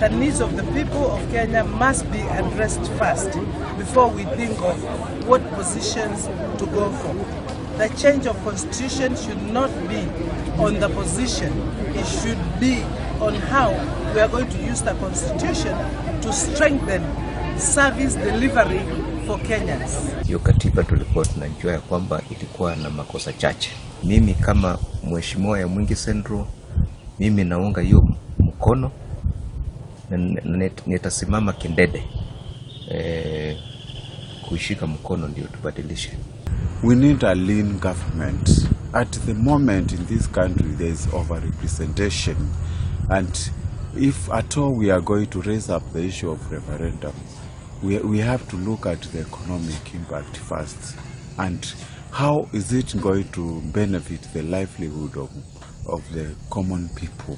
the needs of the people of Kenya must be addressed first before we think of what positions to go for. The change of constitution should not be on the position. It should be on how we are going to use the constitution to strengthen service delivery for Kenyans. Hiyo katiba tulikuwa tunajua ya kwamba ilikuwa na makosa chache. Mimi kama mheshimiwa ya Mwingi Central, mimi naunga hiyo mkono na nitasimama kindede kushika mkono ndio tubadilishe. We need a lean government. At the moment in this country there is overrepresentation, and if at all we are going to raise up the issue of referendum, we have to look at the economic impact first, and how is it going to benefit the livelihood of the common people.